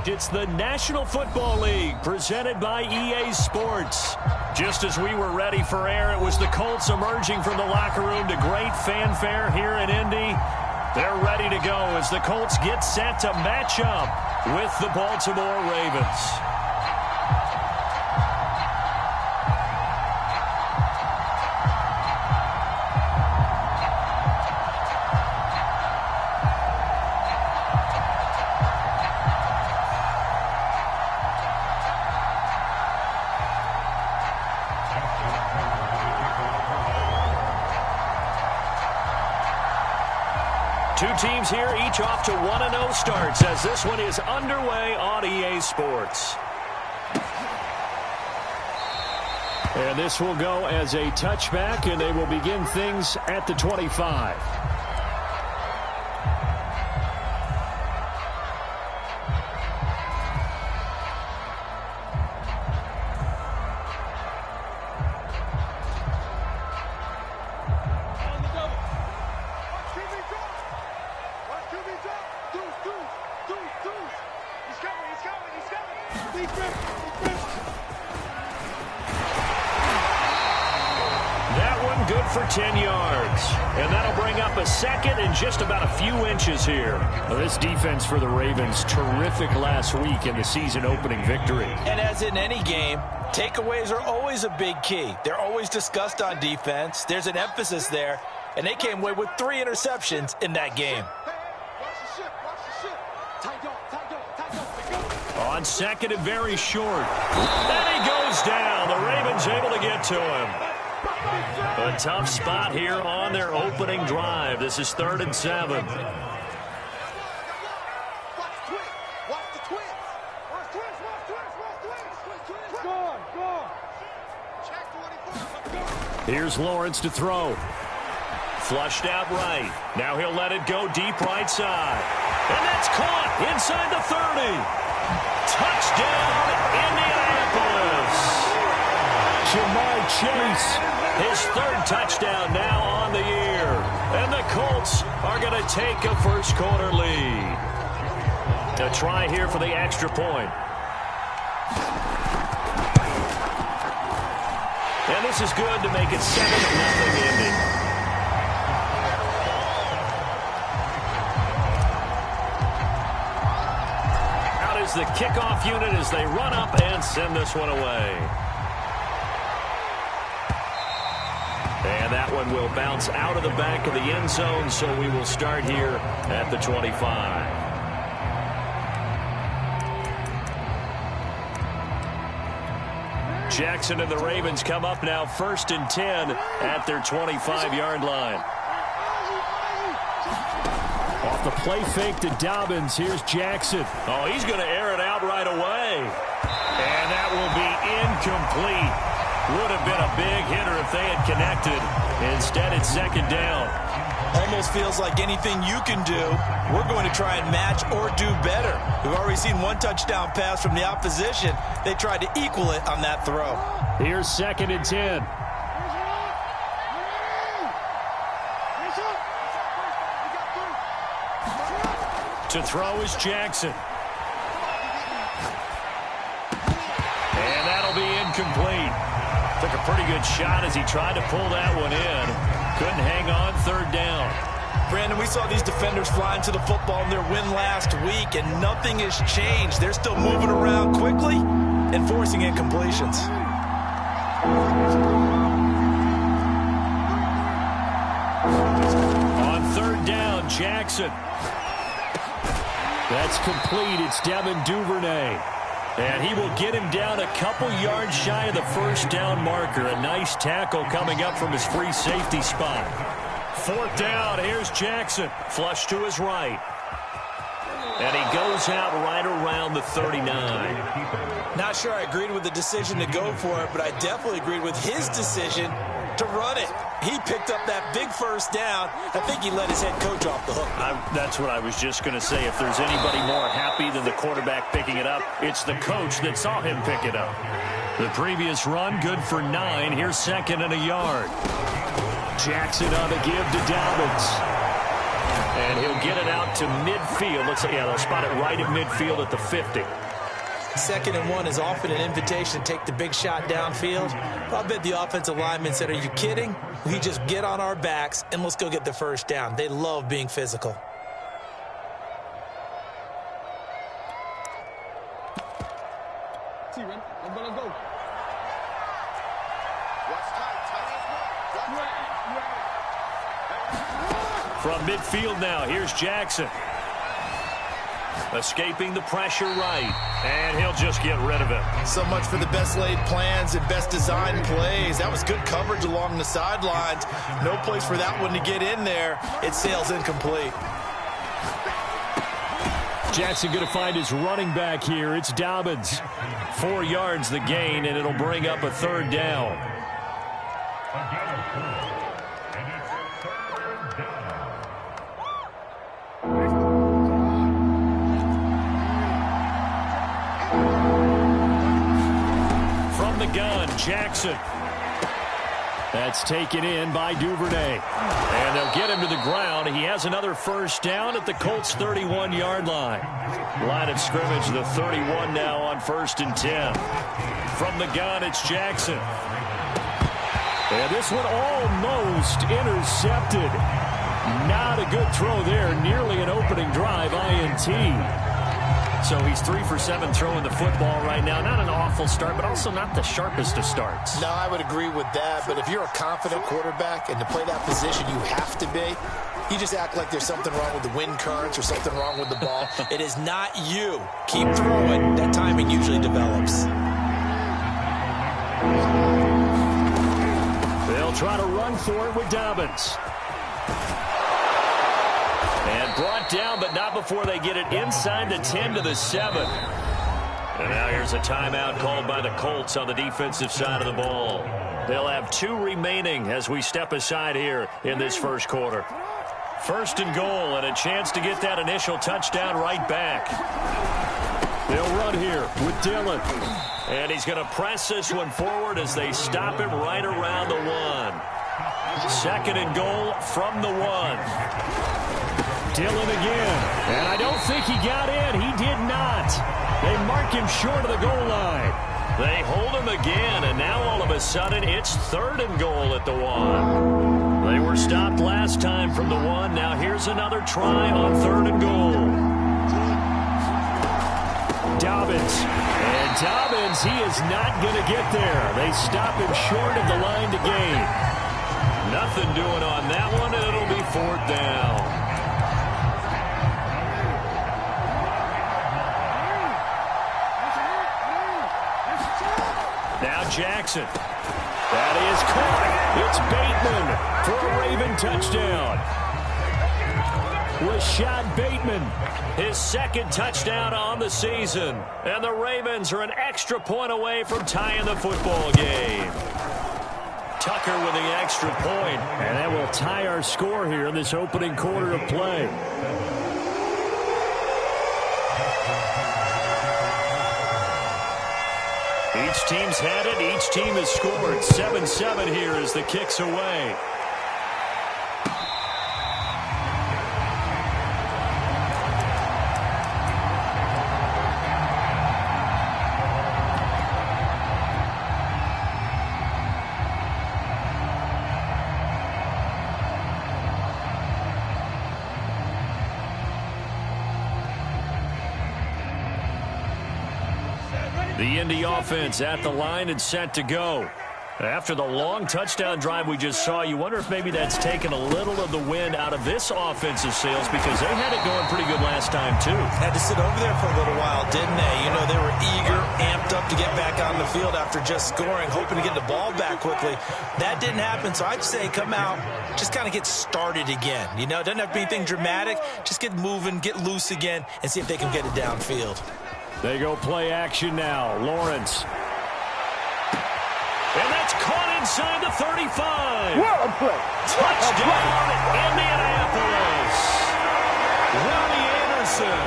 It's the National Football League presented by EA Sports. Just as we were ready for air, it was the Colts emerging from the locker room to great fanfare here in Indy. They're ready to go as the Colts get set to match up with the Baltimore Ravens. Two teams here, each off to 1-0 starts as this one is underway on EA Sports. And this will go as a touchback, and they will begin things at the 25. That one good for 10 yards. And that'll bring up a second and just about a few inches here. Well, this defense for the Ravens, terrific last week in the season-opening victory. And as in any game, takeaways are always a big key. They're always discussed on defense. There's an emphasis there, and they came away with 3 interceptions in that game. On second and very short. And he goes down. The Ravens able to get to him. A tough spot here on their opening drive. This is 3rd and 7. Here's Lawrence to throw. Flushed out right. Now he'll let it go deep right side. And that's caught inside the 30. Touchdown, Indianapolis. Jamar Chase, his 3rd touchdown now on the year. And the Colts are going to take a first-quarter lead. A try here for the extra point. And this is good to make it 7-0 Indy. The kickoff unit as they run up and send this one away. And that one will bounce out of the back of the end zone, so we will start here at the 25. Jackson and the Ravens come up now 1st and 10 at their 25-yard line. Off the play fake to Dobbins. Here's Jackson. Oh, he's going to air it out right away. And that will be incomplete. Would have been a big hitter if they had connected. Instead, it's 2nd down. Almost feels like anything you can do, we're going to try and match or do better. We've already seen 1 touchdown pass from the opposition. They tried to equal it on that throw. Here's 2nd and 10. To throw is Jackson. And that'll be incomplete. Took a pretty good shot as he tried to pull that one in. Couldn't hang on 3rd down. Brandon, we saw these defenders fly into the football in their win last week, and nothing has changed. They're still moving around quickly and forcing incompletions. On 3rd down, Jackson. That's complete. It's Devin Duvernay. And he will get him down a couple yards shy of the 1st down marker. A nice tackle coming up from his free safety spot. 4th down. Here's Jackson. Flush to his right. And he goes out right around the 39. Not sure I agreed with the decision to go for it, but I definitely agreed with his decision to run it. He picked up that big 1st down. I think he let his head coach off the hook. That's what I was just going to say. If there's anybody more happy than the quarterback picking it up, it's the coach that saw him pick it up. The previous run, good for 9. Here's 2nd and a yard. Jackson on the give to Dobbins. And he'll get it out to midfield. Looks like, yeah, they'll spot it right at midfield at the 50. 2nd and 1 is often an invitation to take the big shot downfield. But I bet the offensive lineman said, are you kidding? We just get on our backs and let's go get the first down. They love being physical. Let's go. From midfield now, here's Jackson. Escaping the pressure right, and he'll just get rid of it. So much for the best laid plans and best designed plays. That was good coverage along the sidelines. No place for that one to get in there. It sails incomplete. Jackson going to find his running back here. It's Dobbins. 4 yards the gain, and it'll bring up a 3rd down. From the gun, Jackson. That's taken in by Duvernay. And they'll get him to the ground. He has another first down at the Colts' 31-yard line. Line of scrimmage, the 31 now on 1st and 10. From the gun, it's Jackson. And this one almost intercepted. Not a good throw there. Nearly an opening drive, INT. So he's 3 for 7 throwing the football right now. Not an awful start, but also not the sharpest of starts. No, I would agree with that. But if you're a confident quarterback and to play that position, you have to be. You just act like there's something wrong with the wind currents or something wrong with the ball. It is not you. Keep throwing. That timing usually develops. They'll try to run for it with Dobbins. And brought down, but not before they get it inside the 10 to the 7. And now here's a timeout called by the Colts on the defensive side of the ball. They'll have 2 remaining as we step aside here in this first quarter. 1st and goal, and a chance to get that initial touchdown right back. They'll run here with Dillon. And he's going to press this one forward as they stop him right around the 1. 2nd and goal from the 1. Dillon again, and I don't think he got in. He did not. They mark him short of the goal line. They hold him again, and now all of a sudden it's 3rd and goal at the 1. They were stopped last time from the 1. Now here's another try on 3rd and goal. Dobbins. And Dobbins, he is not going to get there. They stop him short of the line to gain. Nothing doing on that one, and it'll be 4th down. Now Jackson. That is caught. It's Bateman for a Raven touchdown. Rashad Bateman, his 2nd touchdown on the season. And the Ravens are an extra point away from tying the football game. Tucker with the extra point. And that will tie our score here in this opening quarter of play. Each team's had it. Each team has scored. 7-7 here as the kick's away. The Indy offense at the line and set to go. After the long touchdown drive we just saw, you wonder if maybe that's taken a little of the wind out of this offensive sails because they had it going pretty good last time, too. Had to sit over there for a little while, didn't they? You know, they were eager, amped up to get back on the field after just scoring, hoping to get the ball back quickly. That didn't happen, so I'd say come out, just kind of get started again. You know, it doesn't have to be anything dramatic. Just get moving, get loose again, and see if they can get it downfield. They go play action now. Lawrence. And that's caught inside the 35. What a play. Touchdown, Indianapolis. Robbie Anderson,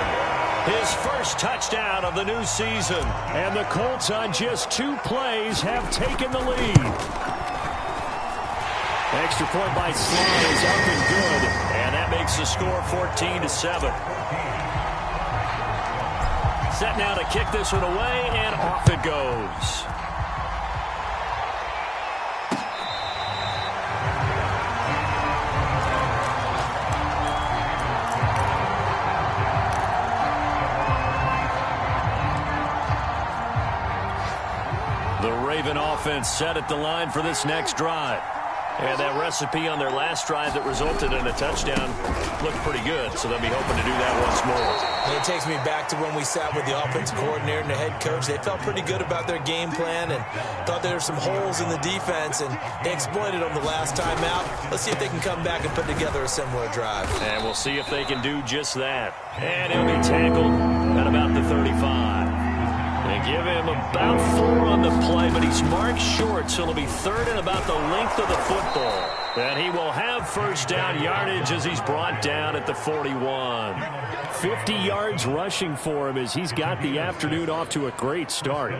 his first touchdown of the new season. And the Colts on just 2 plays have taken the lead. Extra point by Sloan is up and good. And that makes the score 14-7. Set now to kick this one away, and off it goes. The Raven offense set at the line for this next drive. And that recipe on their last drive that resulted in a touchdown looked pretty good, so they'll be hoping to do that once more. And it takes me back to when we sat with the offensive coordinator and the head coach. They felt pretty good about their game plan and thought there were some holes in the defense, and they exploited them the last time out. Let's see if they can come back and put together a similar drive. And we'll see if they can do just that. And he'll be tackled at about the 35. They give him about 4 on the play, but he's marked short, so it'll be third and about the length of the football. And he will have first down yardage as he's brought down at the 41. 50 yards rushing for him as he's got the afternoon off to a great start.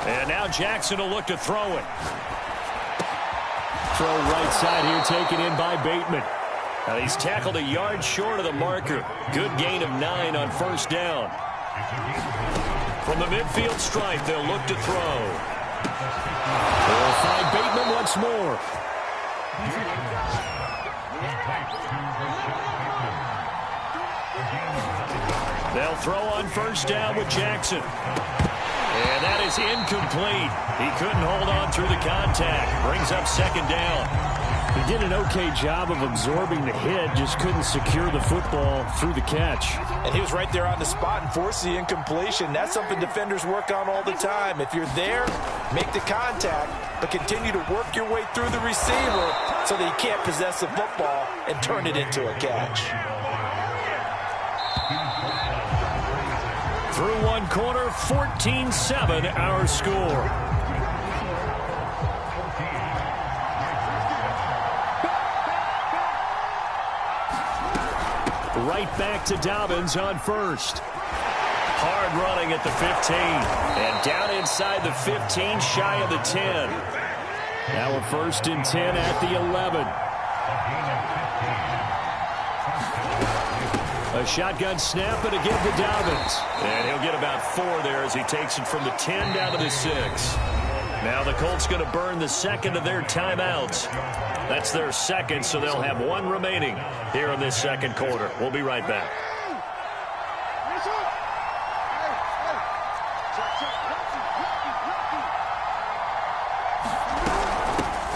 And now Jackson will look to throw it. Throw right side here taken in by Bateman. Now he's tackled a yard short of the marker. Good gain of 9 on first down. From the midfield stripe, they'll look to throw. They'll find Bateman once more. They'll throw on first down with Jackson. And that is incomplete. He couldn't hold on through the contact. Brings up second down. He did an okay job of absorbing the hit, just couldn't secure the football through the catch. And he was right there on the spot and forced the incompletion. That's something defenders work on all the time. If you're there, make the contact, but continue to work your way through the receiver so that he can't possess the football and turn it into a catch. Through one quarter, 14-7 our score. Right back to Dobbins on first. Hard running at the 15. And down inside the 15, shy of the 10. Now we're first and 10 at the 11. A shotgun snap and again to Dobbins. And he'll get about 4 there as he takes it from the 10 down to the 6. Now the Colts going to burn the second of their timeouts. That's their second, so they'll have 1 remaining here in this second quarter. We'll be right back.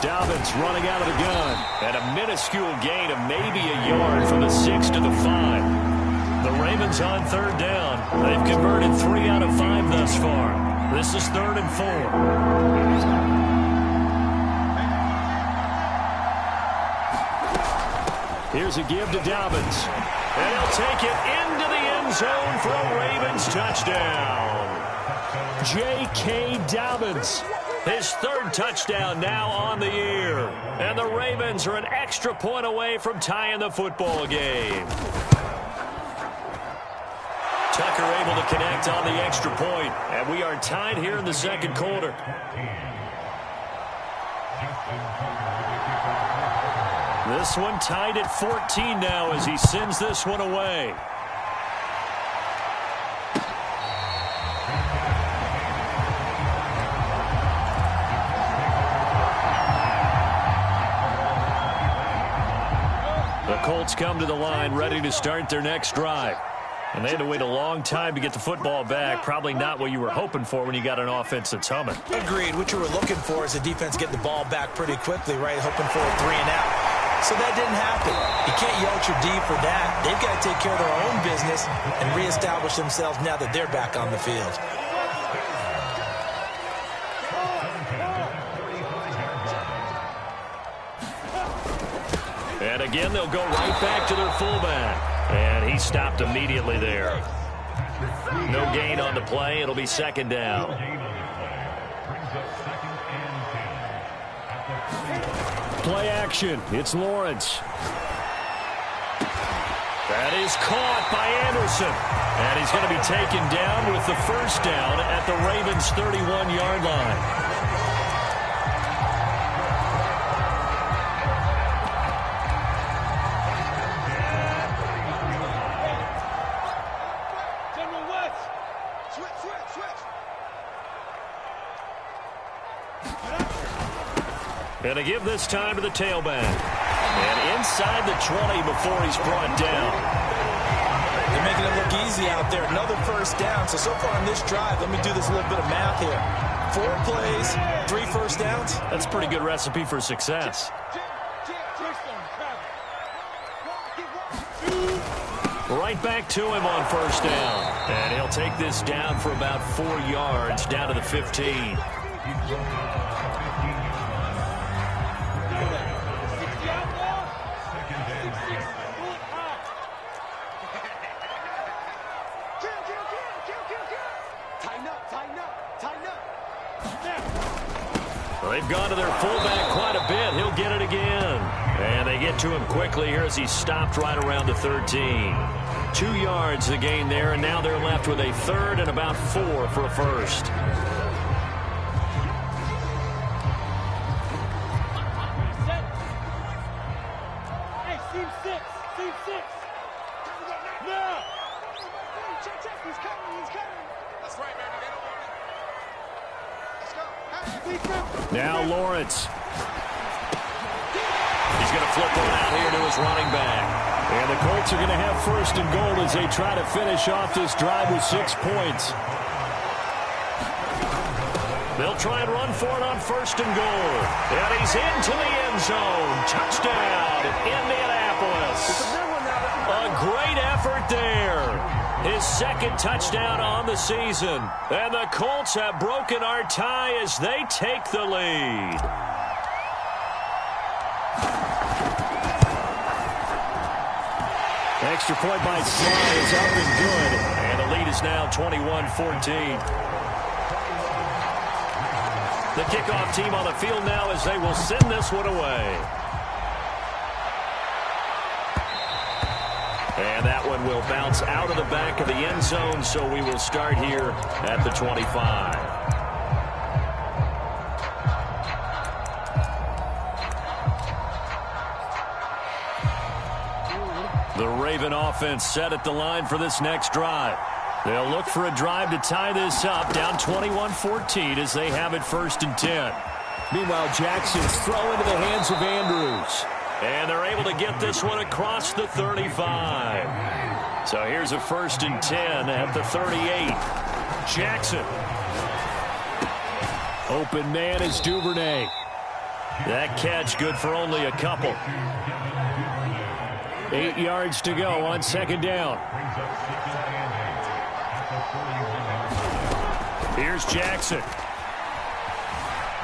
Dobbins running out of the gun. And a minuscule gain of maybe a yard from the 6 to the 5. The Ravens on third down. They've converted 3 out of 5 thus far. This is 3rd and 4. Here's a give to Dobbins. And he'll take it into the end zone for a Ravens touchdown. J.K. Dobbins. His 3rd touchdown now on the year. And the Ravens are an extra point away from tying the football game. Tucker able to connect on the extra point. And we are tied here in the second quarter. This one tied at 14 now as he sends this one away. The Colts come to the line ready to start their next drive. And they had to wait a long time to get the football back. Probably not what you were hoping for when you got an offense that's humming. Agreed. What you were looking for is the defense getting the ball back pretty quickly, right? Hoping for a 3 and out. So that didn't happen. You can't yell at your D for that. They've got to take care of their own business and reestablish themselves now that they're back on the field. And again, they'll go right back to their fullback. And he stopped immediately there. No gain on the play. It'll be second down. Play action. It's Lawrence. That is caught by Anderson. And he's going to be taken down with the first down at the Ravens' 31-yard line. Going to give this time to the tailback. And inside the 20 before he's brought down. They're making it look easy out there. Another first down. So far on this drive, let me do this little bit of math here. 4 plays, 3 first downs. That's a pretty good recipe for success. Right back to him on first down. And he'll take this down for about 4 yards down to the 15. They've gone to their fullback quite a bit. He'll get it again. And they get to him quickly here as he's stopped right around the 13. 2 yards the gain there, and now they're left with a third and about 4 for a first. Now Lawrence. He's going to flip one out here to his running back. And the Colts are going to have first and goal as they try to finish off this drive with 6 points. They'll try and run for it on first and goal. And he's into the end zone. Touchdown, Indianapolis. A great effort there. His second touchdown on the season. And the Colts have broken our tie as they take the lead. Extra point by Sly is up and good. And the lead is now 21-14. The kickoff team on the field now as they will send this one away. And that one will bounce out of the back of the end zone, so we will start here at the 25. The Raven offense set at the line for this next drive. They'll look for a drive to tie this up, down 21-14 as they have it first and 10. Meanwhile, Jackson's throw into the hands of Andrews. And they're able to get this one across the 35. So here's a first and 10 at the 38. Jackson. Open man is Duvernay. That catch good for only a couple. 8 yards to go on second down. Here's Jackson.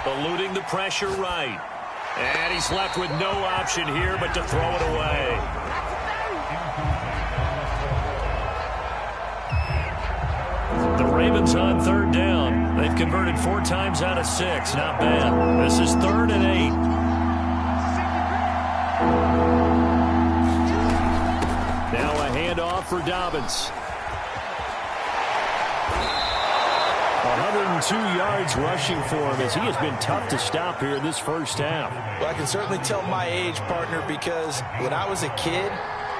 Eluding the pressure right. And he's left with no option here but to throw it away. The Ravens on third down. They've converted 4 times out of 6. Not bad. This is 3rd and 8. Now a handoff for Dobbins. 102 yards rushing for him as he has been tough to stop here in this first half. Well, I can certainly tell my age, partner, because when I was a kid,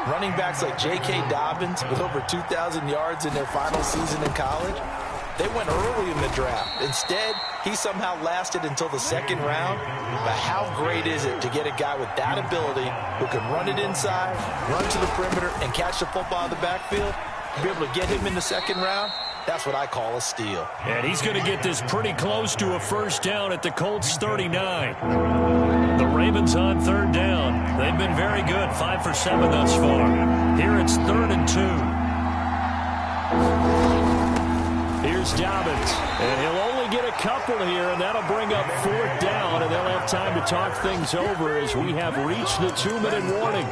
running backs like J.K. Dobbins with over 2,000 yards in their final season in college, they went early in the draft. Instead, he somehow lasted until the 2nd round. But how great is it to get a guy with that ability who can run it inside, run to the perimeter, and catch the football in the backfield? Be able to get him in the 2nd round? That's what I call a steal. And he's going to get this pretty close to a first down at the Colts 39. The Ravens on third down. They've been very good, 5 for 7 thus far. Here it's 3rd and 2. Here's Dobbins. And he'll only get a couple here, and that'll bring up 4th down, and they'll have time to talk things over as we have reached the 2-minute warning.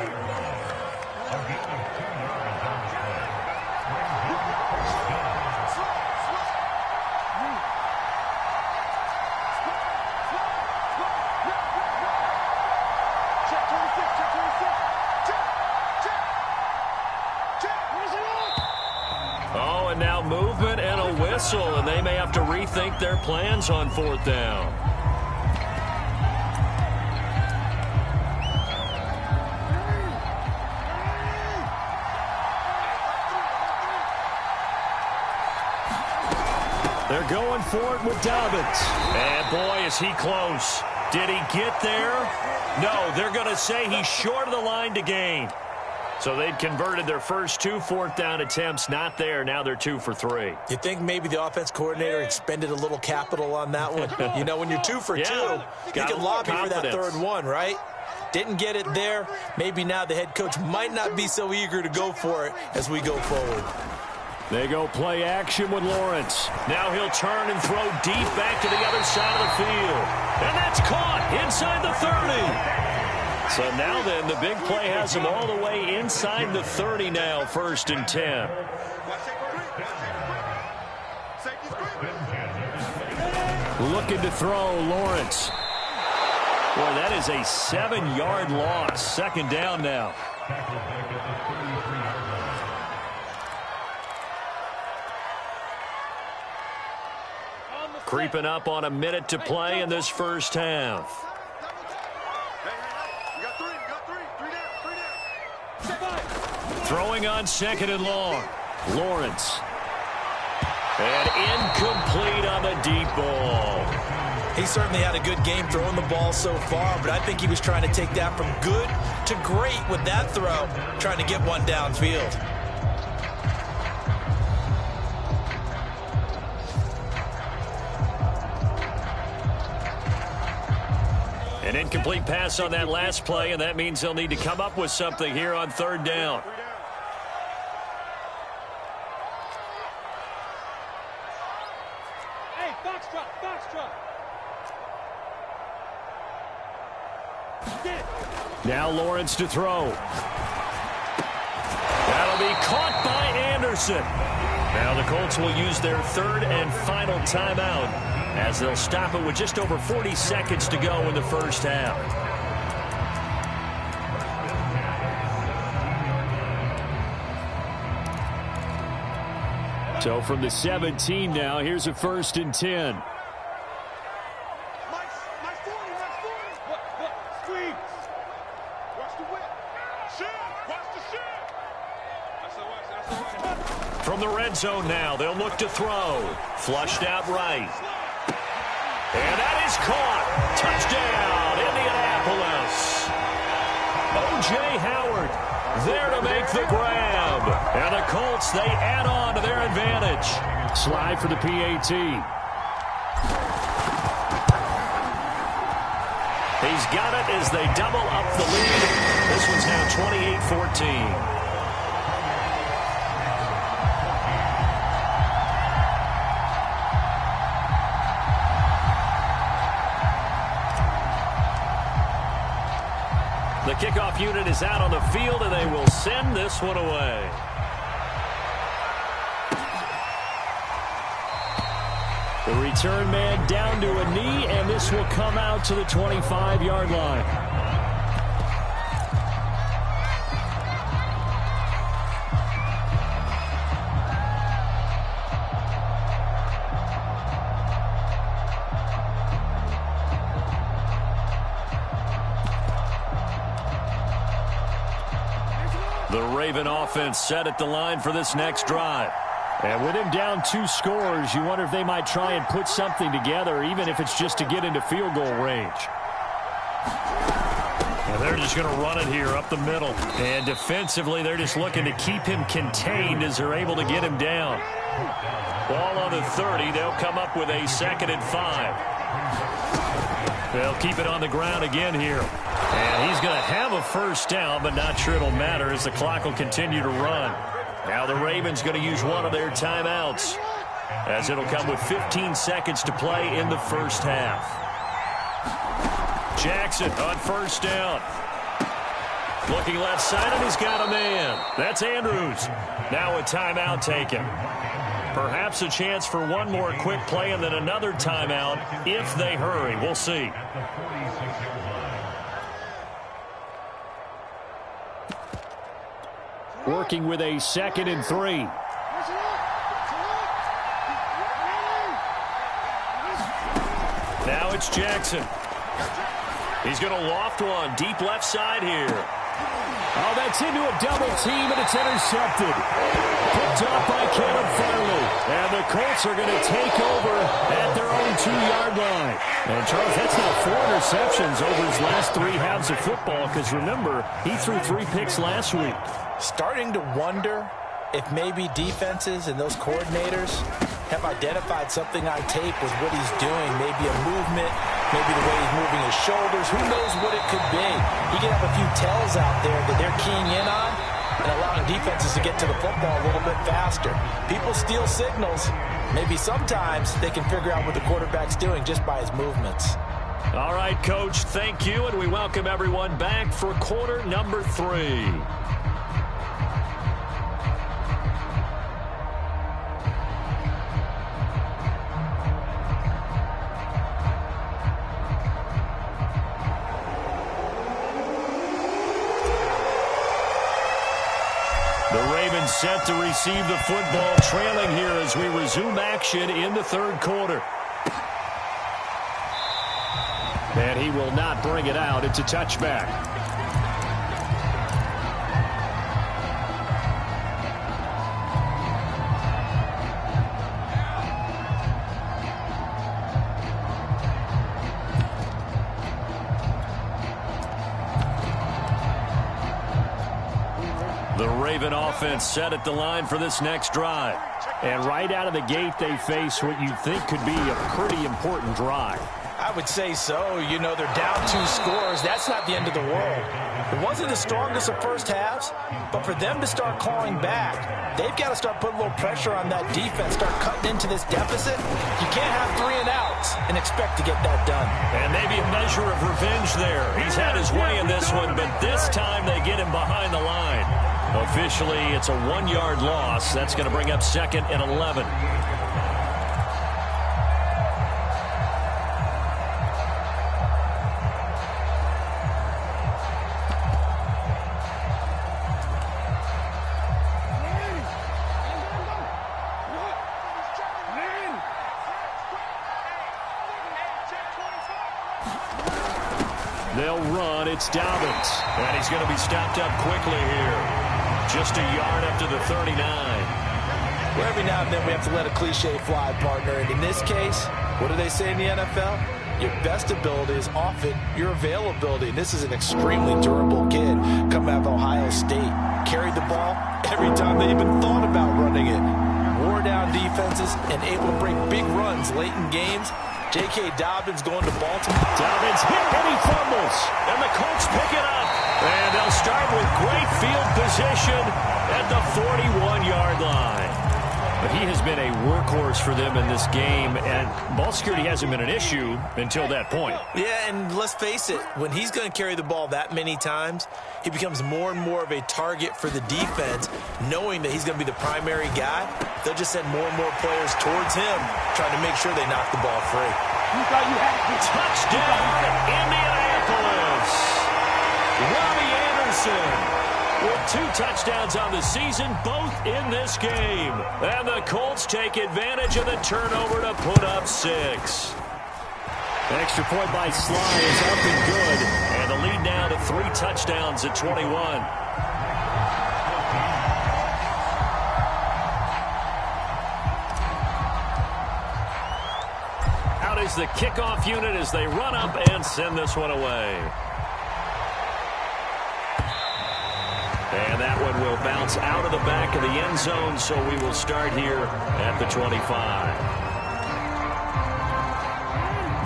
now movement and a whistle, and they may have to rethink their plans on 4th down. They're going for it with Dobbins. And boy, is he close. Did he get there? No, they're going to say he's short of the line to gain. So they'd converted their first 2 4th down attempts. Not there. Now they're 2 for 3. You think maybe the offense coordinator expended a little capital on that one? You know, when you're 2 for 2, you can lobby for that 3rd one, right? Didn't get it there. Maybe now the head coach might not be so eager to go for it as we go forward. They go play action with Lawrence. Now he'll turn and throw deep back to the other side of the field. And that's caught inside the 30. So now then, the big play has him all the way inside the 30 now, 1st and 10. Looking to throw, Lawrence. Boy, that is a 7-yard loss. 2nd down now. Creeping up on a minute to play in this first half. Throwing on 2nd and long. Lawrence. And incomplete on the deep ball. He certainly had a good game throwing the ball so far, but I think he was trying to take that from good to great with that throw, trying to get one downfield. An incomplete pass on that last play, and that means they'll need to come up with something here on 3rd down. Hey, box drop. Now Lawrence to throw. That'll be caught by Anderson. Now the Colts will use their 3rd and final timeout, as they'll stop it with just over 40 seconds to go in the first half. So from the 17 now, here's a 1st and 10. From the red zone now, they'll look to throw. Flushed out right. And that is caught. Touchdown, Indianapolis. O.J. Howard there to make the grab. And the Colts, they add on to their advantage. Slide for the PAT. He's got it as they double up the lead. This one's now 28-14. The kickoff unit is out on the field, and they will send this one away. The return man down to a knee, and this will come out to the 25-yard line. The Raven offense set at the line for this next drive. And with him down 2 scores, you wonder if they might try and put something together, even if it's just to get into field goal range. And they're just going to run it here up the middle. And defensively, they're just looking to keep him contained as they're able to get him down. Ball on the 30. They'll come up with a 2nd and 5. They'll keep it on the ground again here. And he's going to have a first down, but not sure it'll matter as the clock will continue to run. Now the Ravens going to use one of their timeouts, as it'll come with 15 seconds to play in the first half. Jackson on first down. Looking left side, and he's got a man. That's Andrews. Now a timeout taken. Perhaps a chance for one more quick play and then another timeout if they hurry. We'll see. Working with a 2nd and 3. Now it's Jackson. He's going to loft one deep left side here. Oh, that's into a double team, and it's intercepted. Picked off by Caleb Farley. And the Colts are going to take over at their own 2-yard line. And, Charles, that's now 4 interceptions over his last 3 halves of football, because, remember, he threw 3 picks last week. Starting to wonder if maybe defenses and those coordinators have identified something on tape with what he's doing. Maybe a movement, maybe the way he's moving his shoulders. Who knows what it could be? He could have a few tells out there that they're keying in on and allowing defenses to get to the football a little bit faster. People steal signals. Maybe sometimes they can figure out what the quarterback's doing just by his movements. All right, Coach, thank you, and we welcome everyone back for quarter number 3. Set to receive the football, trailing here as we resume action in the 3rd quarter. And he will not bring it out. It's a touchback. Raven offense set at the line for this next drive. And right out of the gate, they face what you think could be a pretty important drive. I would say so. You know, they're down 2 scores. That's not the end of the world. It wasn't the strongest of first halves, but for them to start clawing back, they've got to start putting a little pressure on that defense, start cutting into this deficit. You can't have 3 and outs and expect to get that done. And maybe a measure of revenge there. He's had his way in this one, but this time they get him behind the line. Officially, it's a 1-yard loss. That's going to bring up 2nd and 11. They'll run. It's Dobbins. And he's going to be stopped up quickly here. Just a yard up to the 39. Well, every now and then we have to let a cliche fly, partner. And in this case, what do they say in the NFL? Your best ability is often your availability. And this is an extremely durable kid coming out of Ohio State. Carried the ball every time they even thought about running it. Wore down defenses and able to break big runs late in games. J.K. Dobbins going to Baltimore. Dobbins hit and he fumbles. And the Colts pick it up. And they'll start with great field position at the 41-yard line. But he has been a workhorse for them in this game, and ball security hasn't been an issue until that point. Yeah, and let's face it, when he's going to carry the ball that many times, he becomes more and more of a target for the defense, knowing that he's going to be the primary guy. They'll just send more and more players towards him, trying to make sure they knock the ball free. Touchdown, Indianapolis! Robbie Anderson with 2 touchdowns on the season, both in this game. And the Colts take advantage of the turnover to put up 6. Extra point by Sly is up and good. And the lead now to 3 touchdowns at 21. Out is the kickoff unit as they run up and send this one away. And that one will bounce out of the back of the end zone, so we will start here at the 25.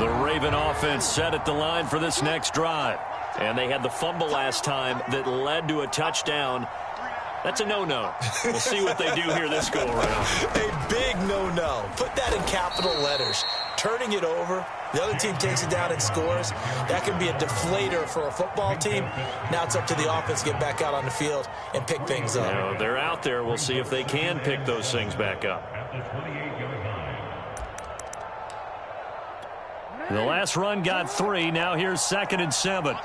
The Raven offense set at the line for this next drive. And they had the fumble last time that led to a touchdown. That's a no-no. We'll see what they do here this go-around. A big no-no. Put that in capital letters. Turning it over. The other team takes it down and scores. That can be a deflator for a football team. Now it's up to the offense to get back out on the field and pick things up. You know, they're out there. We'll see if they can pick those things back up. The last run got 3. Now here's 2nd and 7.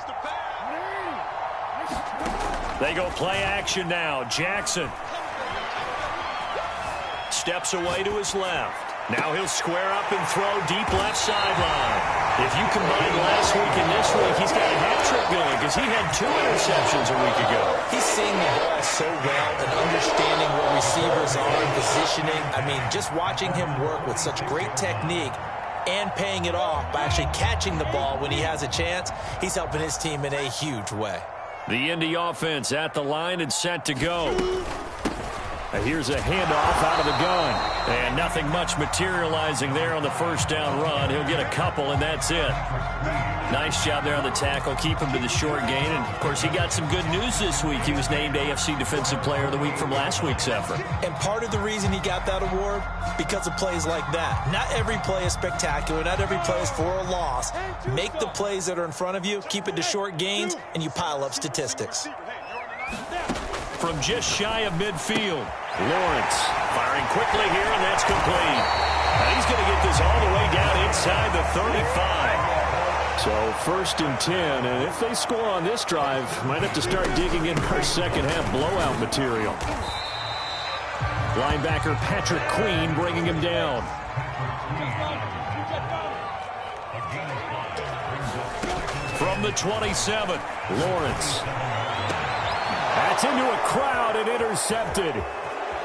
They go play action now. Jackson steps away to his left. Now he'll square up and throw deep left sideline. If you combine last week and this week, he's got a hat trick going because he had 2 interceptions a week ago. He's seeing the ball so well and understanding where receivers are and positioning. I mean, just watching him work with such great technique and paying it off by actually catching the ball when he has a chance, he's helping his team in a huge way. The Indy offense at the line and set to go. Here's a handoff out of the gun. And nothing much materializing there on the first down run. He'll get a couple, and that's it. Nice job there on the tackle. Keep him to the short gain. And, of course, he got some good news this week. He was named AFC Defensive Player of the Week from last week's effort. And part of the reason he got that award, because of plays like that. Not every play is spectacular. Not every play is for a loss. Make the plays that are in front of you, keep it to short gains, and you pile up statistics. From just shy of midfield, Lawrence firing quickly here, and that's complete. Now he's going to get this all the way down inside the 35. So 1st and 10, and if they score on this drive, might have to start digging in our second half blowout material. Linebacker Patrick Queen bringing him down. From the 27, Lawrence. That's into a crowd and intercepted.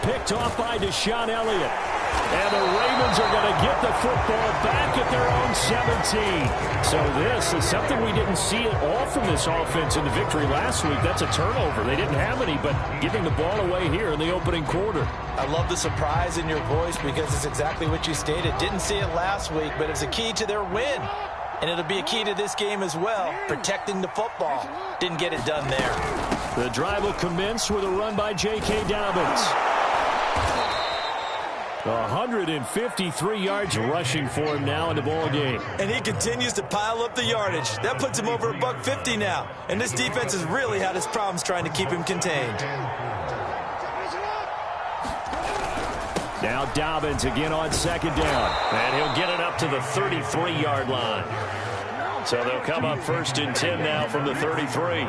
Picked off by Deshaun Elliott. And the Ravens are going to get the football back at their own 17. So this is something we didn't see at all from this offense in the victory last week. That's a turnover. They didn't have any, but giving the ball away here in the opening quarter. I love the surprise in your voice because it's exactly what you stated. Didn't see it last week, but it's a key to their win. And it'll be a key to this game as well, protecting the football. Didn't get it done there. The drive will commence with a run by J.K. Dobbins. 153 yards rushing for him now in the ball game. And he continues to pile up the yardage. That puts him over $150 now. And this defense has really had its problems trying to keep him contained. Now Dobbins again on 2nd down. and he'll get it up to the 33-yard line. So they'll come up 1st and 10 now from the 33.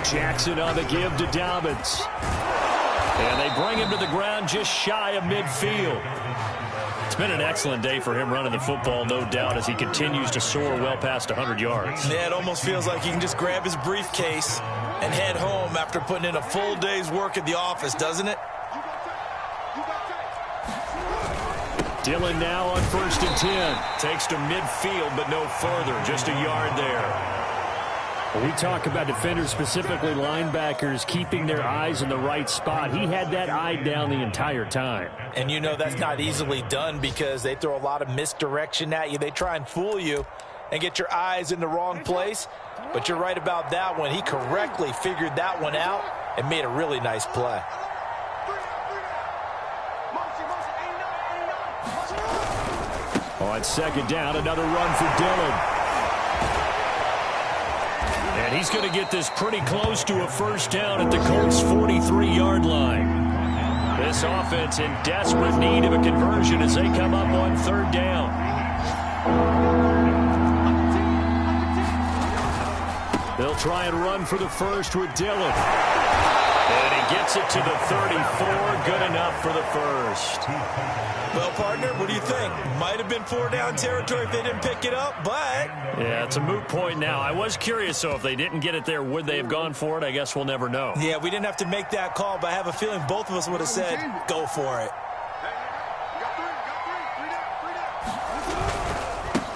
Jackson on the give to Dobbins. And they bring him to the ground just shy of midfield. It's been an excellent day for him running the football, no doubt, as he continues to soar well past 100 yards. Yeah, it almost feels like he can just grab his briefcase and head home after putting in a full day's work at the office, doesn't it? Dillon now on 1st and 10. Takes to midfield, but no further. Just a yard there. We talk about defenders, specifically linebackers, keeping their eyes in the right spot. He had that eye down the entire time. And you know that's not easily done because they throw a lot of misdirection at you. They try and fool you and get your eyes in the wrong place. But you're right about that one. He correctly figured that one out and made a really nice play. On 2nd down, another run for Dillon. And he's going to get this pretty close to a 1st down at the Colts' 43-yard line. This offense in desperate need of a conversion as they come up on 3rd down. They'll try and run for the 1st with Dillon. And he gets it to the 34. Good enough for the 1st. Well, partner, what do you think? Might have been 4-down territory if they didn't pick it up, but... Yeah, it's a moot point now. I was curious, so if they didn't get it there, would they have gone for it? I guess we'll never know. Yeah, we didn't have to make that call, but I have a feeling both of us would have said, go for it.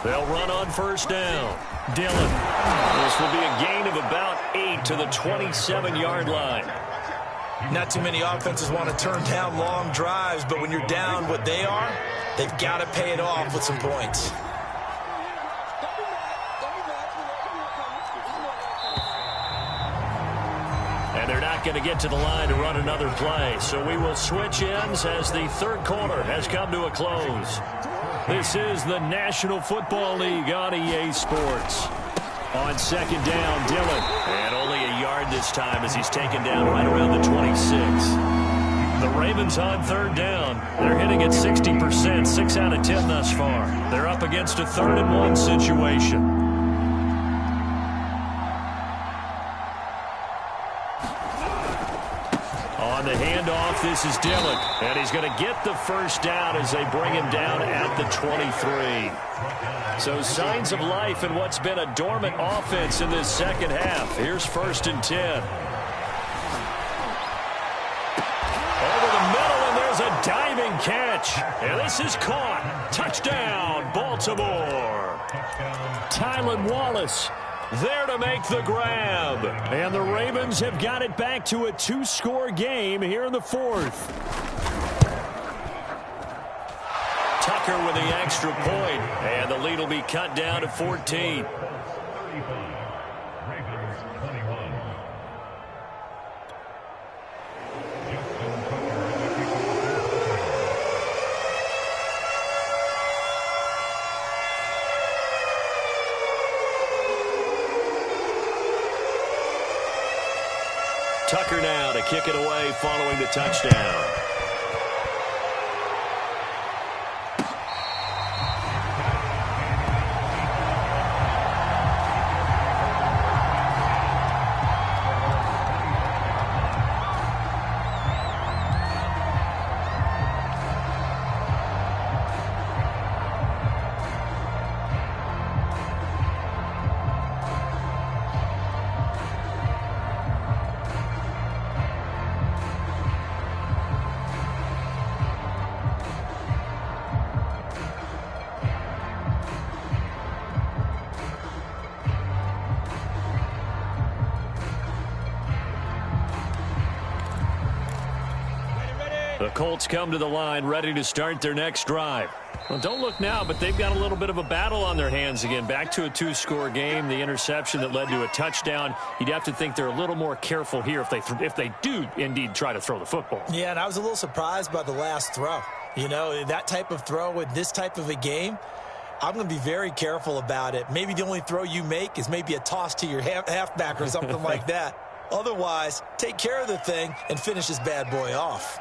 They'll run on 1st down. Dillon. This will be a gain of about 8 to the 27-yard line. Not too many offenses want to turn down long drives, but when you're down what they are, they've got to pay it off with some points. And they're not going to get to the line to run another play, so we will switch ends as the 3rd quarter has come to a close. This is the National Football League on EA Sports. On 2nd down, Dillon. And only a yard this time as he's taken down right around the 26. The Ravens on 3rd down. They're hitting at 60%, 6 out of 10 thus far. They're up against a 3rd and 1 situation. On the handoff, this is Dillon. And he's going to get the first down as they bring him down at the 23. So signs of life in what's been a dormant offense in this second half. Here's 1st and 10. Over the middle, and there's a diving catch. And this is caught. Touchdown, Baltimore. Tylan Wallace there to make the grab. And the Ravens have got it back to a 2-score game here in the 4th. Tucker with the extra point, and the lead will be cut down to 14. Tucker now to kick it away following the touchdown. The Colts come to the line ready to start their next drive. Well, don't look now, but they've got a little bit of a battle on their hands again. Back to a 2-score game. The interception that led to a touchdown. You'd have to think they're a little more careful here if they do indeed try to throw the football. Yeah, and I was a little surprised by the last throw. You know, that type of throw in this type of a game, I'm going to be very careful about it. Maybe the only throw you make is maybe a toss to your halfback or something like that. Otherwise, take care of the thing and finish this bad boy off.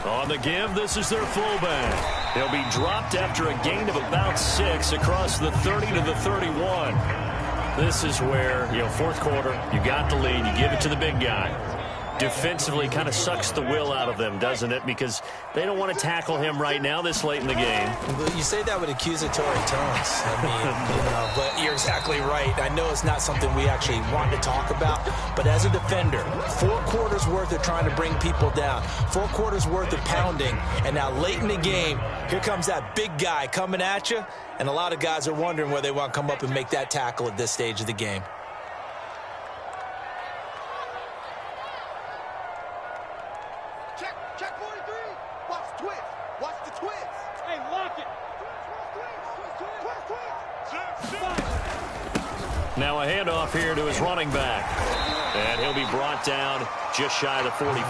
On the give, this is their fullback. They'll be dropped after a gain of about 6 across the 30 to the 31. This is where, fourth quarter, you got the lead, you give it to the big guy. Defensively kind of sucks the will out of them, doesn't it? Because they don't want to tackle him right now this late in the game. You say that with accusatory tones. I mean, but you're exactly right. I know it's not something we actually want to talk about, but as a defender, 4 quarters worth of trying to bring people down, 4 quarters worth of pounding, and now late in the game, here comes that big guy coming at you, and a lot of guys are wondering whether they want to come up and make that tackle at this stage of the game. Now a handoff here to his running back. And he'll be brought down just shy of the 45.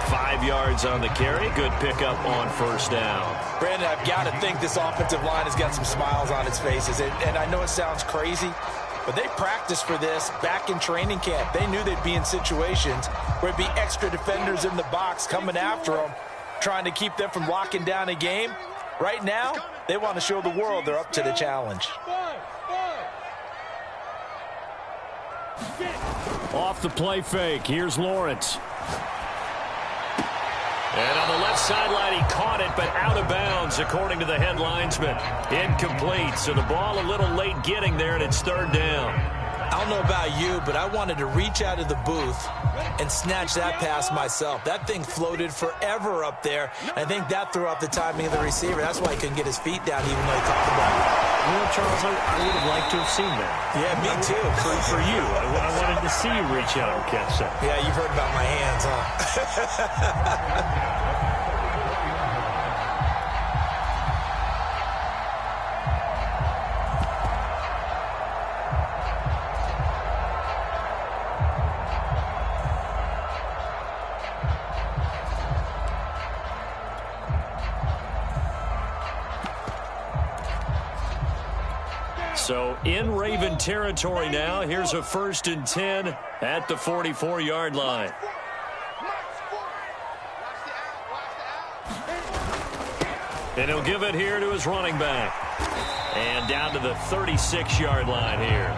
5 yards on the carry. Good pickup on first down. Brandon, I've got to think this offensive line has got some smiles on its faces. And I know it sounds crazy, but they practiced for this back in training camp. They knew they'd be in situations where it'd be extra defenders in the box coming after them, trying to keep them from locking down a game. Right now, they want to show the world they're up to the challenge. Off the play fake, here's Lawrence. And on the left sideline, he caught it, but out of bounds, according to the head linesman. Incomplete, so the ball a little late getting there, and it's 3rd down. I don't know about you, but I wanted to reach out of the booth and snatch that pass myself. That thing floated forever up there. I think that threw off the timing of the receiver. That's why he couldn't get his feet down even though he caught the ball. Well, Charles, I would have liked to have seen that. Yeah, me too. For you. I wanted to see you reach out and catch that. Yeah, you've heard about my hands, huh? So in Raven territory now. Here's a 1st and 10 at the 44-yard line. And he'll give it here to his running back. And down to the 36-yard line here.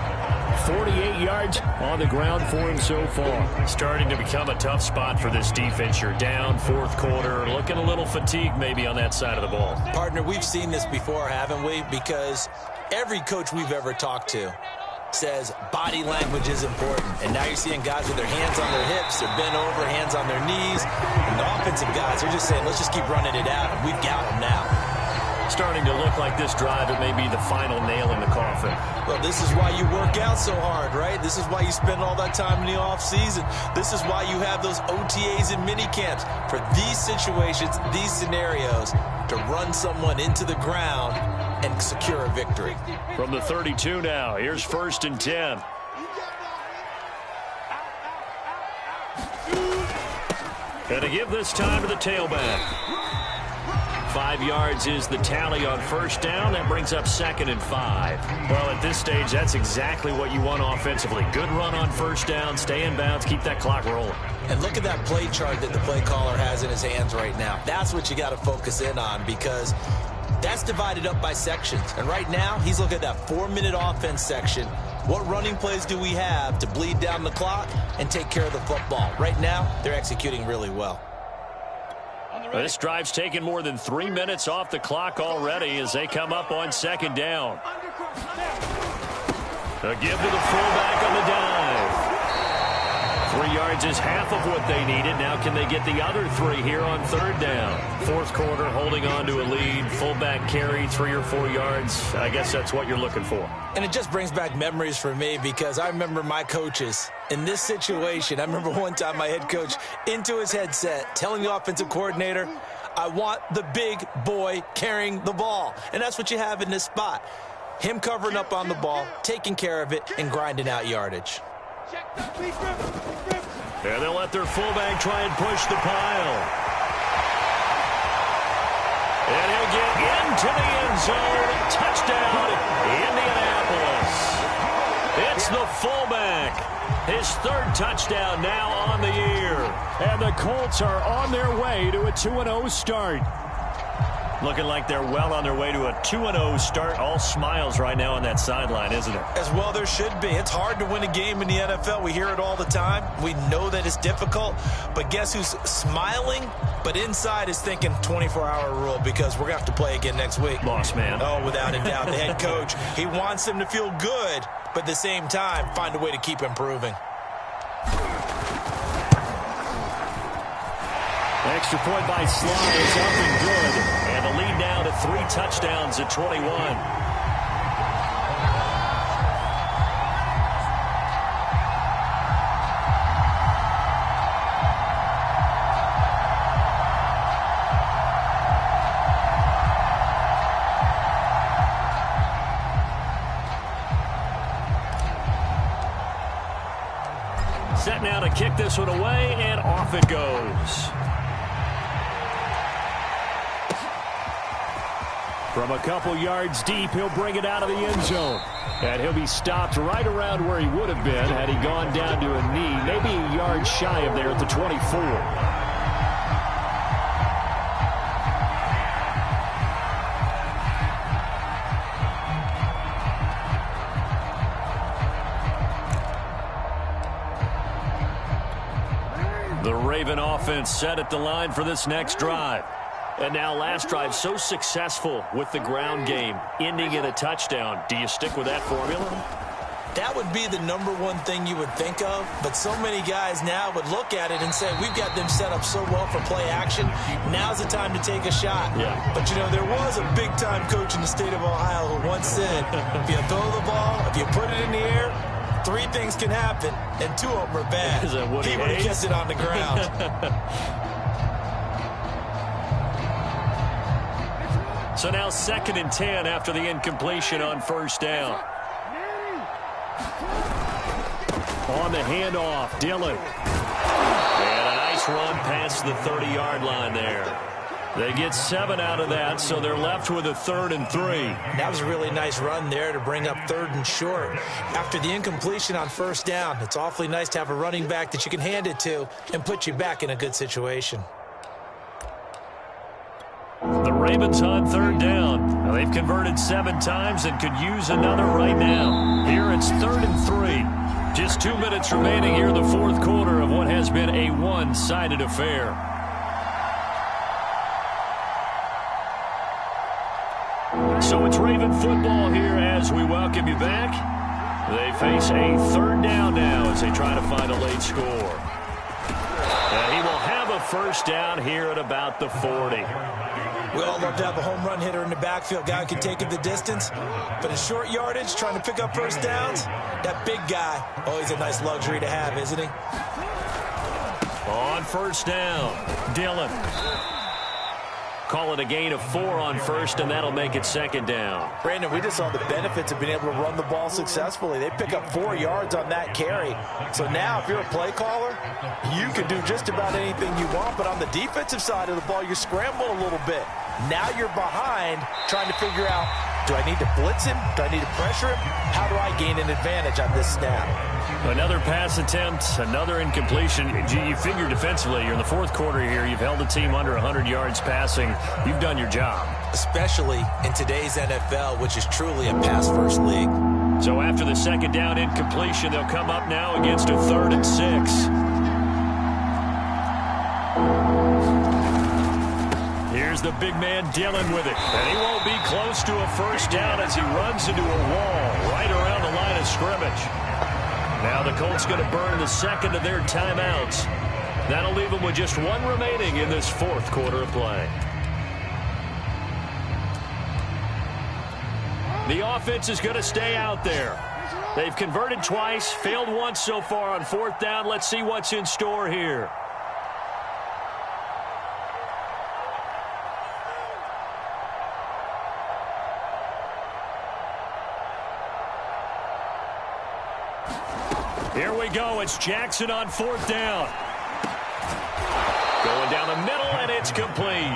48 yards on the ground for him so far. Starting to become a tough spot for this defense. You're down fourth quarter, looking a little fatigued maybe on that side of the ball. Partner, we've seen this before, haven't we? Because every coach we've ever talked to says body language is important. And now you're seeing guys with their hands on their hips, they're bent over, hands on their knees. And the offensive guys, they're just saying, let's just keep running it out. And we've got them now. Starting to look like this drive, it may be the final nail in the coffin. Well, this is why you work out so hard, right? This is why you spend all that time in the offseason. This is why you have those OTAs and mini camps for these situations, these scenarios, to run someone into the ground and secure a victory. From the 32 now, here's 1st and 10. And to give this time to the tailback. 5 yards is the tally on 1st down. That brings up 2nd and 5. Well, at this stage, that's exactly what you want offensively. Good run on 1st down, stay in bounds, keep that clock rolling. And look at that play chart that the play caller has in his hands right now. That's what you got to focus in on, because that's divided up by sections. And right now, he's looking at that 4-minute offense section. What running plays do we have to bleed down the clock and take care of the football? Right now, they're executing really well. This drive's taken more than 3 minutes off the clock already as they come up on 2nd down. A give to the fullback on the dive. 3 yards is half of what they needed. Now can they get the other 3 here on 3rd down? Fourth quarter, holding on to a lead. Fullback carry, 3 or 4 yards. I guess that's what you're looking for. And it just brings back memories for me, because I remember my coaches in this situation. I remember one time my head coach into his headset telling the offensive coordinator, I want the big boy carrying the ball. And that's what you have in this spot. Him covering up on the ball, taking care of it, and grinding out yardage. And they'll let their fullback try and push the pile. And he'll get into the end zone. Touchdown, Indianapolis. It's the fullback. His 3rd touchdown now on the year. And the Colts are on their way to a 2-0 start. Looking like they're well on their way to a 2-0 start. All smiles right now on that sideline, isn't it? As well there should be. It's hard to win a game in the NFL. We hear it all the time. We know that it's difficult. But guess who's smiling? But inside is thinking 24-hour rule, because we're going to have to play again next week. Boss man. Oh, without a doubt. The head coach, he wants them to feel good, but at the same time, find a way to keep improving. Extra point by Sly is up and good. And the lead now to 3 touchdowns at 21. Set now to kick this one away, and off it goes. From a couple yards deep, he'll bring it out of the end zone. And he'll be stopped right around where he would have been had he gone down to a knee, maybe a yard shy of there at the 24. The Raven offense set at the line for this next drive. And now last drive so successful with the ground game, ending in a touchdown. Do you stick with that formula? That would be the #1 thing you would think of, but so many guys now would look at it and say, we've got them set up so well for play action, now's the time to take a shot. Yeah. But, you know, there was a big-time coach in the state of Ohio who once said, if you throw the ball, if you put it in the air, 3 things can happen, and 2 of them are bad. Is that what he would have kept it on the ground. So now 2nd and 10 after the incompletion on 1st down. On the handoff, Dillon. And a nice run past the 30-yard line there. They get 7 out of that, so they're left with a 3rd and 3. That was a really nice run there to bring up 3rd and short. After the incompletion on 1st down, it's awfully nice to have a running back that you can hand it to and put you back in a good situation. The Ravens on 3rd down. Now, they've converted 7 times and could use another right now. Here it's 3rd and 3. Just 2 minutes remaining here in the fourth quarter of what has been a one-sided affair. So it's Raven football here as we welcome you back. They face a third down now as they try to find a late score. And he will have a first down here at about the 40. We all love to have a home run hitter in the backfield. Guy who can take it the distance. But in short yardage, trying to pick up first downs, that big guy, always a nice luxury to have, isn't he? On first down, Dillon. Call it a gain of 4 on first, and that'll make it second down. Brandon, we just saw the benefits of being able to run the ball successfully. They pick up 4 yards on that carry. So now, if you're a play caller, you can do just about anything you want. But on the defensive side of the ball, you're scrambling a little bit. Now you're behind, trying to figure out, do I need to blitz him? Do I need to pressure him? How do I gain an advantage on this snap? Another pass attempt, another incompletion. You figure defensively, you're in the fourth quarter here. You've held the team under 100 yards passing. You've done your job. Especially in today's NFL, which is truly a pass-first league. So after the second down incompletion, they'll come up now against a 3rd and 6. Here's the big man Dillon with it. And he won't be close to a first down as he runs into a wall right around the line of scrimmage. Now the Colts going to burn the second of their timeouts. That'll leave them with just 1 remaining in this fourth quarter of play. The offense is going to stay out there. They've converted twice, failed once so far on 4th down. Let's see what's in store here. Here we go. It's Jackson on 4th down. Going down the middle, and it's complete.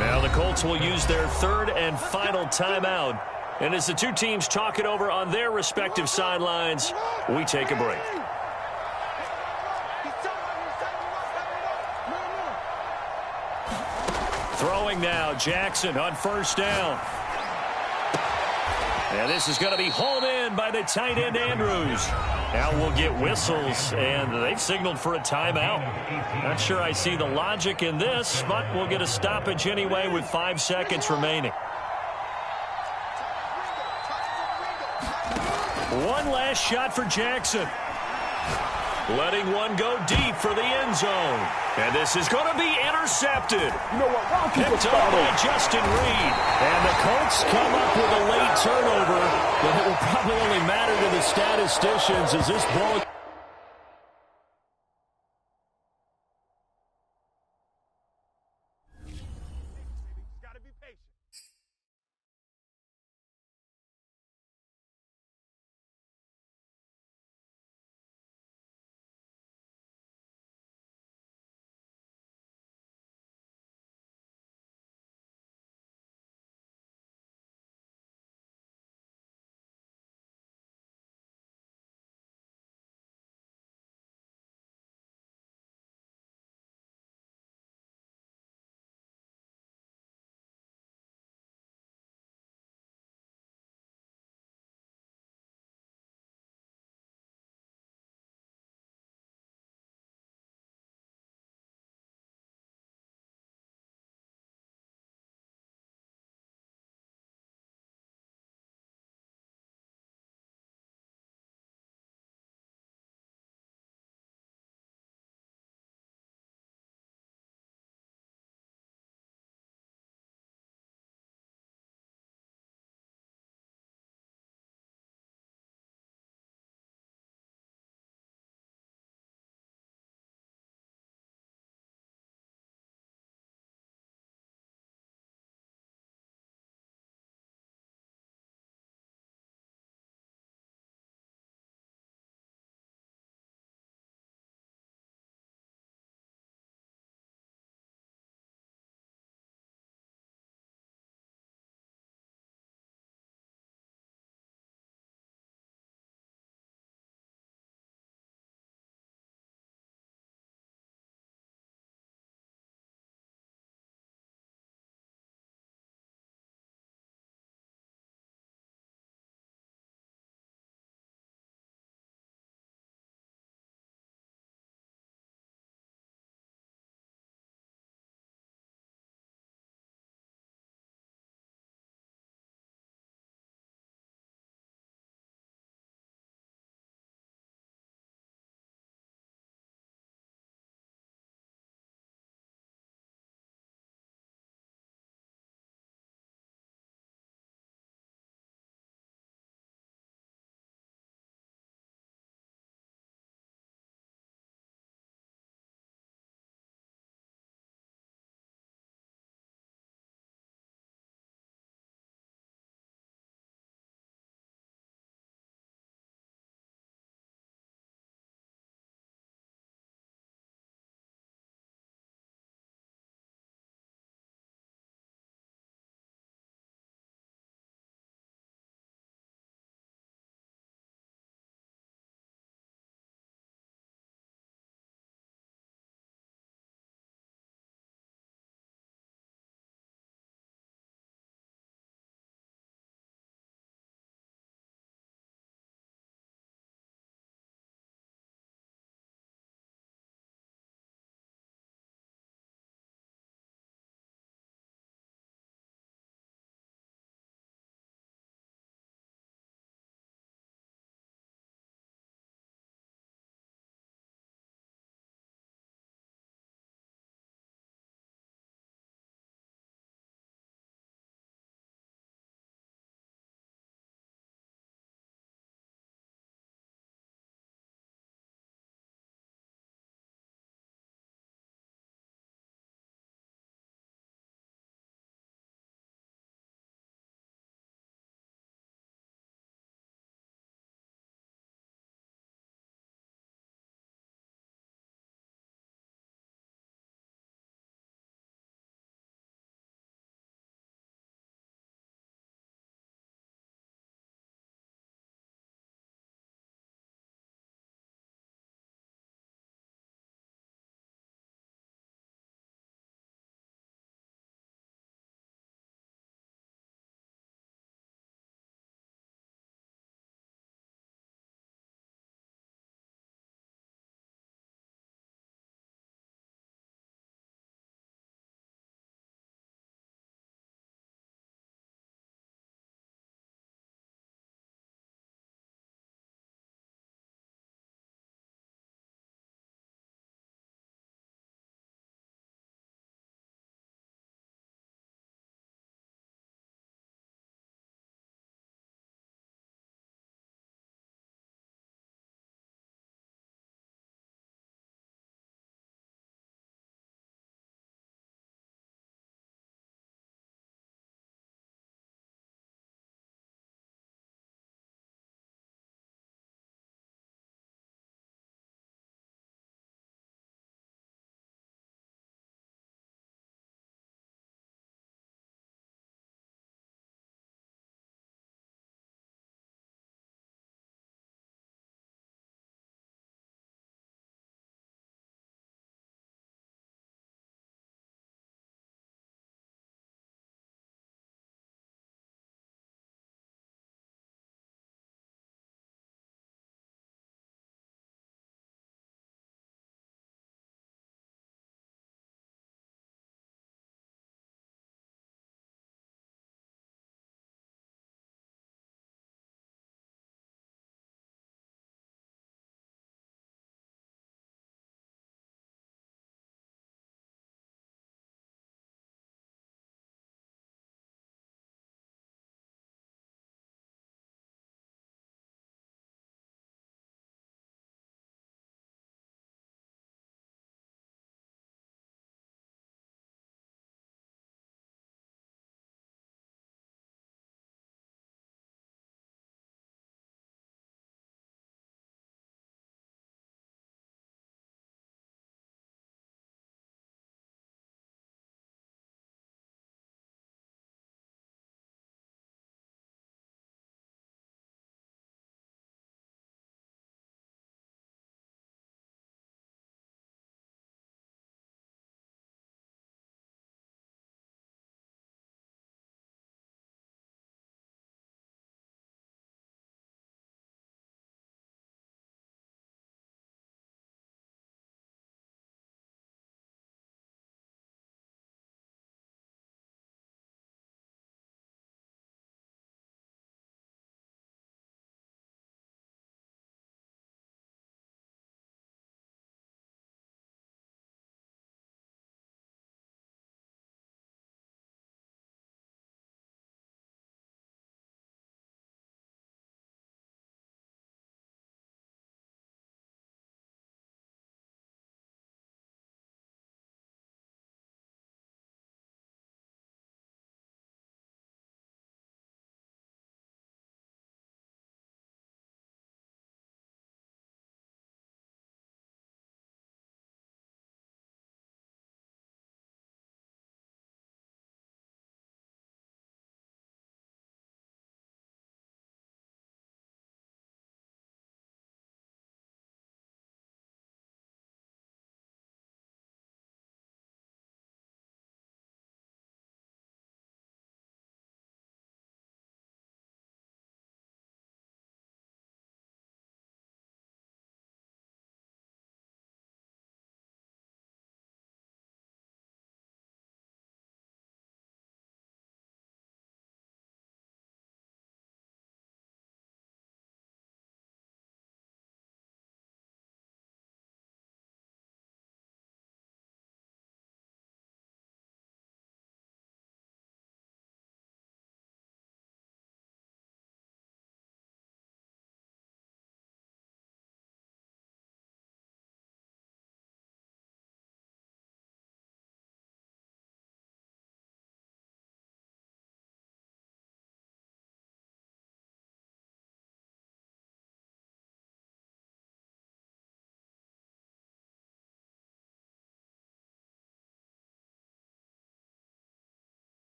Now the Colts will use their 3rd and final timeout. And as the two teams talk it over on their respective sidelines, we take a break. Throwing now, Jackson on 1st down. And this is going to be hauled in by the tight end, Andrews. Now we'll get whistles, and they've signaled for a timeout. Not sure I see the logic in this, but we'll get a stoppage anyway with 5 seconds remaining. One last shot for Jackson. Letting one go deep for the end zone. And this is going to be intercepted. You know what? Picked up by Justin Reed. And the Colts come up with a late turnover. But it will probably only matter to the statisticians as this ball